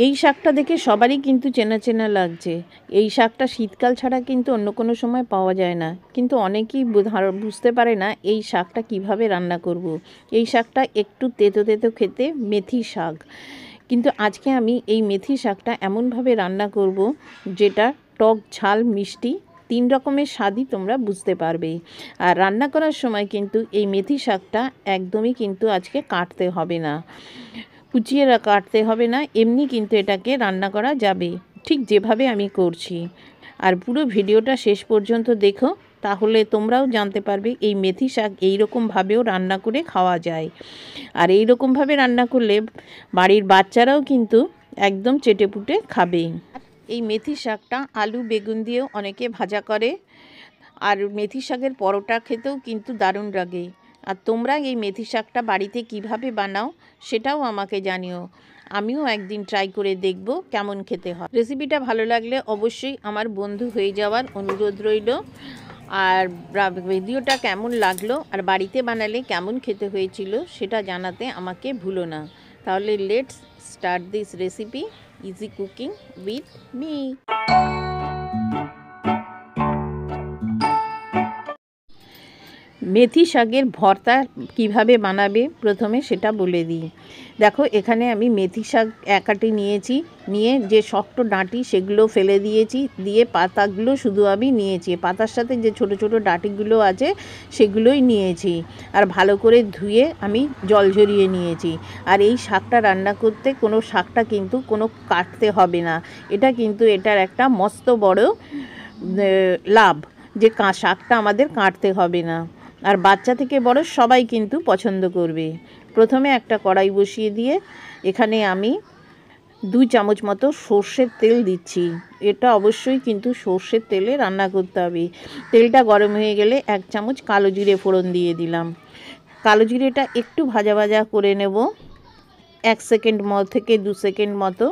এই শাকটা দেখে সবারই কিন্তু চেনা চেনা লাগছে। এই শাকটা শীতকাল ছাড়া কিন্তু অন্য কোনো সময় পাওয়া যায় না, কিন্তু অনেকেই বুঝতে পারে না এই শাকটা কিভাবে রান্না করব। এই শাকটা একটু তেতো তেতো খেতে, মেথি শাক। কিন্তু আজকে আমি এই মেথি শাকটা এমনভাবে রান্না করব যেটা টক, ঝাল, মিষ্টি 3 রকমের স্বাদই তোমরা বুঝতে পারবে। আর রান্না করার সময় কিন্তু এই মেথি শাকটা একদমই কিন্তু আজকে কাটতে হবে না, কুচিয়ে কাটতে হবে না, এমনি কিন্তু এটাকে রান্না করা যাবে, ঠিক যেভাবে আমি করছি। আর পুরো ভিডিওটা শেষ পর্যন্ত দেখো, তাহলে তোমরাও জানতে পারবে এই মেথি শাক এইরকমভাবেও রান্না করে খাওয়া যায়। আর এই রকমভাবে রান্না করলে বাড়ির বাচ্চারাও কিন্তু একদম চেটেপুটে খাবে। এই মেথি শাকটা আলু বেগুন দিয়েও অনেকে ভাজা করে, আর মেথি শাকের পরোটা খেতেও কিন্তু দারুণ লাগে। আর তোমরা এই মেথি শাকটা বাড়িতে কিভাবে বানাও সেটাও আমাকে জানিও, আমিও একদিন ট্রাই করে দেখব কেমন খেতে হয়। রেসিপিটা ভালো লাগলে অবশ্যই আমার বন্ধু হয়ে যাওয়ার অনুরোধ রইল। আর ভিডিওটা কেমন লাগলো আর বাড়িতে বানালে কেমন খেতে হয়েছিল সেটা জানাতে আমাকে ভুলো না। তাহলে let's start this recipe, easy cooking with me. মেথি শাকের ভর্তা কিভাবে বানাবে প্রথমে সেটা বলে দিই। দেখো, এখানে আমি মেথি শাক এক আটি নিয়েছি, নিয়ে যে শক্ত ডাঁটি সেগুলো ফেলে দিয়েছি, দিয়ে পাতাগুলো শুধু আমি নিয়েছি, পাতার সাথে যে ছোট ছোট ডাঁটিগুলো আছে সেগুলোই নিয়েছি। আর ভালো করে ধুয়ে আমি জল ঝরিয়ে নিয়েছি। আর এই শাকটা রান্না করতে কোনো শাকটা কিন্তু কোনো কাটতে হবে না, এটা কিন্তু এটার একটা মস্ত বড় লাভ, যে শাকটা আমাদের কাটতে হবে না। আর বাচ্চা থেকে বড় সবাই কিন্তু পছন্দ করবে। প্রথমে একটা কড়াই বসিয়ে দিয়ে এখানে আমি 2 চামচ মতো সর্ষের তেল দিচ্ছি। এটা অবশ্যই কিন্তু সর্ষের তেলে রান্না করতে হবে। তেলটা গরম হয়ে গেলে 1 চামচ কালো জিরে ফোড়ন দিয়ে দিলাম। কালো জিরেটা একটু ভাজা ভাজা করে নেব, 1 সেকেন্ড থেকে 2 সেকেন্ড মতো।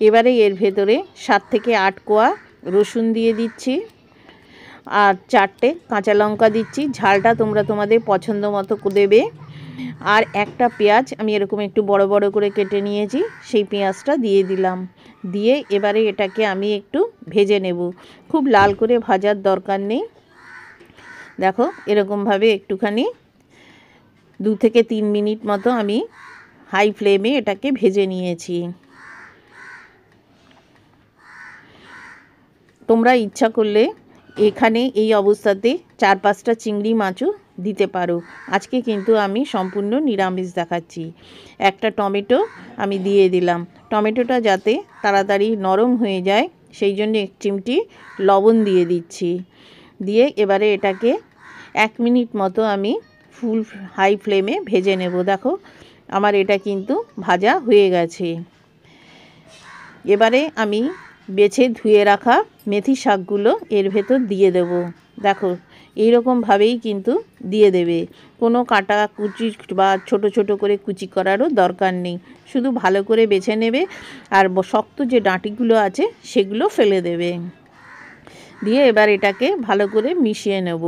এবারে এর ভেতরে 7 থেকে 8 কোয়া রসুন দিয়ে দিচ্ছি, আর 4টে কাঁচা লঙ্কা দিচ্ছি। ঝালটা তোমরা তোমাদের পছন্দ মতো দেবে। আর একটা পেঁয়াজ আমি এরকম একটু বড় বড় করে কেটে নিয়েছি, সেই পেঁয়াজটা দিয়ে দিলাম। দিয়ে এবারে এটাকে আমি একটু ভেজে নেব, খুব লাল করে ভাজার দরকার নেই। দেখো, এরকমভাবে একটুখানি 2 থেকে 3 মিনিট মতো আমি হাই ফ্লেমে এটাকে ভেজে নিয়েছি। তোমরা ইচ্ছা করলে এখানে এই অবস্থাতে 4-5টা চিংড়ি মাছও দিতে পারো। আজকে কিন্তু আমি সম্পূর্ণ নিরামিষ দেখাচ্ছি। একটা টমেটো আমি দিয়ে দিলাম, টমেটোটা যাতে তাড়াতাড়ি নরম হয়ে যায় সেই জন্য 1 চিমটি লবণ দিয়ে দিচ্ছি। দিয়ে এবারে এটাকে 1 মিনিট মতো আমি ফুল হাই ফ্লেমে ভেজে নেব। দেখো, আমার এটা কিন্তু ভাজা হয়ে গেছে। এবারে আমি বেছে ধুয়ে রাখা মেথি শাকগুলো এর ভেতর দিয়ে দেব। দেখো, এইরকমভাবেই কিন্তু দিয়ে দেবে, কোনো কাটা কুচি বা ছোট ছোট করে কুচি করারও দরকার নেই, শুধু ভালো করে বেছে নেবে। আর শক্ত যে ডাঁটিগুলো আছে সেগুলো ফেলে দেবে। দিয়ে এবার এটাকে ভালো করে মিশিয়ে নেব।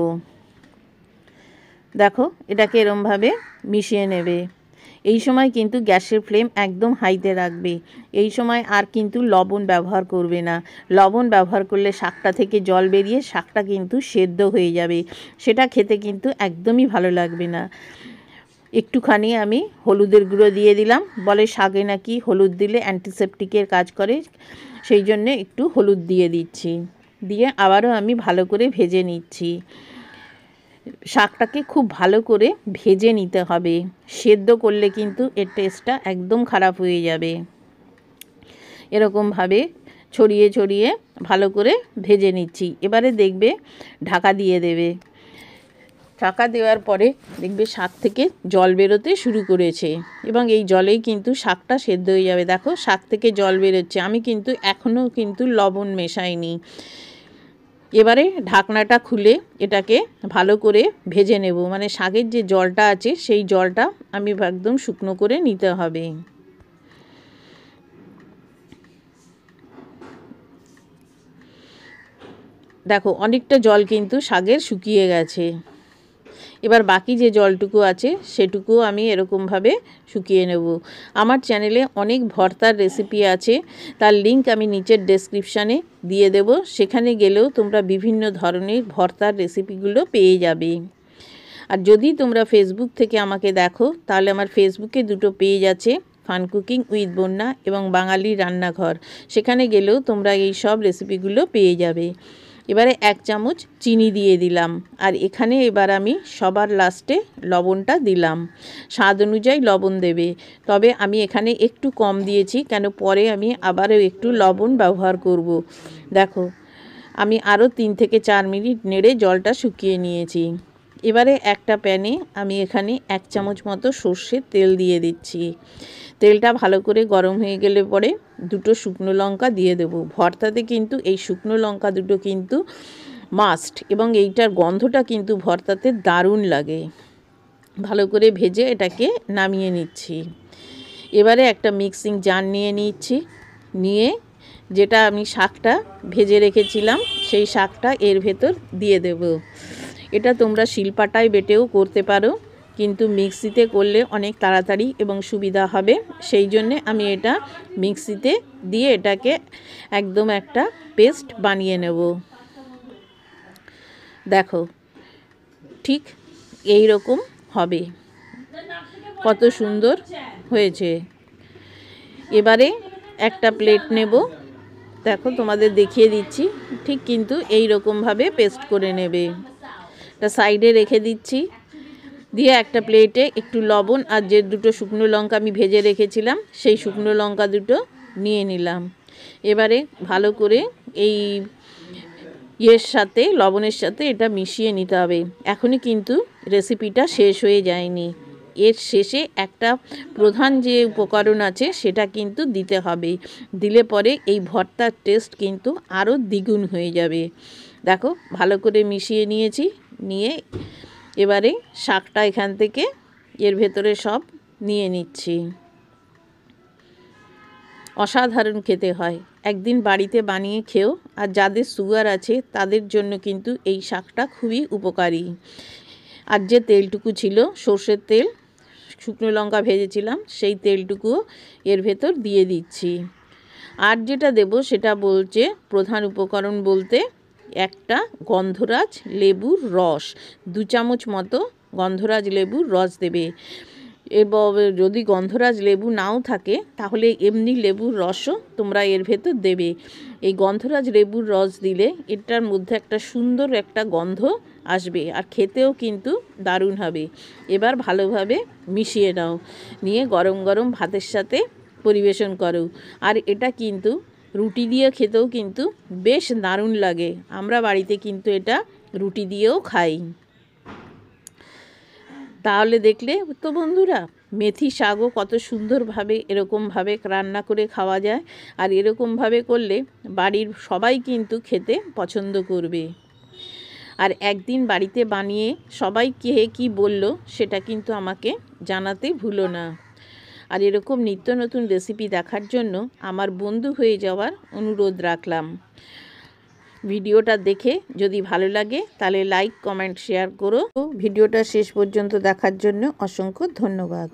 দেখো, এটাকে এরমভাবে মিশিয়ে নেবে। এই সময় কিন্তু গ্যাসের ফ্লেম একদম হাইতে রাখবে। এই সময় আর কিন্তু লবণ ব্যবহার করবে না, লবণ ব্যবহার করলে শাকটা থেকে জল বেরিয়ে শাকটা কিন্তু সেদ্ধ হয়ে যাবে, সেটা খেতে কিন্তু একদমই ভালো লাগবে না। একটুখানি আমি হলুদের গুঁড়ো দিয়ে দিলাম, বলে শাকে নাকি হলুদ দিলে অ্যান্টিসেপটিকের কাজ করে, সেই জন্যে একটু হলুদ দিয়ে দিচ্ছি। দিয়ে আবারও আমি ভালো করে ভেজে নিচ্ছি। শাকটাকে খুব ভালো করে ভেজে নিতে হবে, সেদ্ধ করলে কিন্তু এর টেস্টটা একদম খারাপ হয়ে যাবে। এরকমভাবে ছড়িয়ে ছড়িয়ে ভালো করে ভেজে নিচ্ছি। এবারে দেখবে ঢাকা দিয়ে দেবে। ঢাকা দেওয়ার পরে দেখবে শাক থেকে জল বেরোতে শুরু করেছে, এবং এই জলেই কিন্তু শাকটা সেদ্ধ হয়ে যাবে। দেখো, শাক থেকে জল বেরোচ্ছে, আমি কিন্তু এখনও কিন্তু লবণ মেশাইনি। এবারে ঢাকনাটা খুলে এটাকে ভালো করে ভেজে নেব, মানে শাকের যে জলটা আছে সেই জলটা আমি একদম শুকনো করে নিতে হবে। দেখো, অনেকটা জল কিন্তু শাকের শুকিয়ে গেছে। এবার বাকি যে জলটুকু আছে সেটুকু আমি এরকমভাবে শুকিয়ে নেব। আমার চ্যানেলে অনেক ভর্তার রেসিপি আছে, তার লিংক আমি নিচের ডেসক্রিপশানে দিয়ে দেব, সেখানে গেলেও তোমরা বিভিন্ন ধরনের ভর্তার রেসিপিগুলো পেয়ে যাবে। আর যদি তোমরা ফেসবুক থেকে আমাকে দেখো তাহলে আমার ফেসবুকে দুটো পেজ আছে, ফান কুকিং উইথ বন্যা এবং বাঙালি রান্নাঘর, সেখানে গেলেও তোমরা এই সব রেসিপিগুলো পেয়ে যাবে। এবারে 1 চামচ চিনি দিয়ে দিলাম, আর এখানে এবার আমি সবার লাস্টে লবণটা দিলাম। স্বাদ অনুযায়ী লবণ দেবে, তবে আমি এখানে একটু কম দিয়েছি, কেন পরে আমি আবারও একটু লবণ ব্যবহার করব। দেখো আমি আরও 3 থেকে 4 মিনিট নেড়ে জলটা শুকিয়ে নিয়েছি। এবারে একটা প্যানে আমি এখানে 1 চামচ মতো সর্ষের তেল দিয়ে দিচ্ছি। তেলটা ভালো করে গরম হয়ে গেলে পরে দুটো শুকনো লঙ্কা দিয়ে দেব। ভর্তাতে কিন্তু এই শুকনো লঙ্কা দুটো কিন্তু মাস্ট, এবং এইটার গন্ধটা কিন্তু ভর্তাতে দারুণ লাগে। ভালো করে ভেজে এটাকে নামিয়ে নিচ্ছি। এবারে একটা মিক্সিং জার নিয়ে নিচ্ছি, নিয়ে যেটা আমি শাকটা ভেজে রেখেছিলাম সেই শাকটা এর ভেতর দিয়ে দেব। এটা তোমরা শিলপাটায় বেটেও করতে পারো, কিন্তু মিক্সিতে করলে অনেক তাড়াতাড়ি এবং সুবিধা হবে, সেই জন্যে আমি এটা মিক্সিতে দিয়ে এটাকে একদম একটা পেস্ট বানিয়ে নেব। দেখো ঠিক এই রকম হবে, কত সুন্দর হয়েছে। এবারে একটা প্লেট নেব, দেখো তোমাদের দেখিয়ে দিচ্ছি, ঠিক কিন্তু এই রকমভাবে পেস্ট করে নেবে। তা সাইডে রেখে দিচ্ছি, দিয়ে একটা প্লেটে একটু লবণ আর যে দুটো শুকনো লঙ্কা আমি ভেজে রেখেছিলাম সেই শুকনো লঙ্কা দুটো নিয়ে নিলাম। এবারে ভালো করে এই সাথে লবণের সাথে এটা মিশিয়ে নিতে হবে। এখনই কিন্তু রেসিপিটা শেষ হয়ে যায়নি, এর শেষে একটা প্রধান যে উপকরণ আছে সেটা কিন্তু দিতে হবে, দিলে পরে এই ভর্তার টেস্ট কিন্তু আরও দ্বিগুণ হয়ে যাবে। দেখো ভালো করে মিশিয়ে নিয়েছি, নিয়ে এবারে শাকটা এখান থেকে এর ভেতরে সব নিয়ে নিচ্ছি। অসাধারণ খেতে হয়, একদিন বাড়িতে বানিয়ে খেও। আর যাদের সুগার আছে তাদের জন্য কিন্তু এই শাকটা খুবই উপকারী। আর যে তেলটুকু ছিল সর্ষের তেল, শুকনো লঙ্কা ভেজেছিলাম সেই তেলটুকুও এর ভেতর দিয়ে দিচ্ছি। আর যেটা দেব সেটা বলছে প্রধান উপকরণ বলতে একটা গন্ধরাজ লেবুর রস, 2 চামচ মতো গন্ধরাজ লেবুর রস দেবে। এবং যদি গন্ধরাজ লেবু নাও থাকে তাহলে এমনি লেবুর রসও তোমরা এর ভেতর দেবে। এই গন্ধরাজ লেবুর রস দিলে এটার মধ্যে একটা সুন্দর একটা গন্ধ আসবে, আর খেতেও কিন্তু দারুণ হবে। এবার ভালোভাবে মিশিয়ে নাও, নিয়ে গরম গরম ভাতের সাথে পরিবেশন করো। আর এটা কিন্তু রুটি দিয়ে খেতেও কিন্তু বেশ দারুণ লাগে, আমরা বাড়িতে কিন্তু এটা রুটি দিয়েও খাই। তাহলে দেখলে তো বন্ধুরা, মেথি শাকও কত সুন্দরভাবে এরকমভাবে রান্না করে খাওয়া যায়, আর এরকমভাবে করলে বাড়ির সবাই কিন্তু খেতে পছন্দ করবে। আর একদিন বাড়িতে বানিয়ে সবাই কে কী বলল সেটা কিন্তু আমাকে জানাতে ভুলো না। আর এরকম নিত্য নতুন রেসিপি দেখার জন্য আমার বন্ধু হয়ে যাওয়ার অনুরোধ রাখলাম। ভিডিওটা দেখে যদি ভালো লাগে তাহলে লাইক কমেন্ট শেয়ার করো। ভিডিওটা শেষ পর্যন্ত দেখার জন্য অসংখ্য ধন্যবাদ।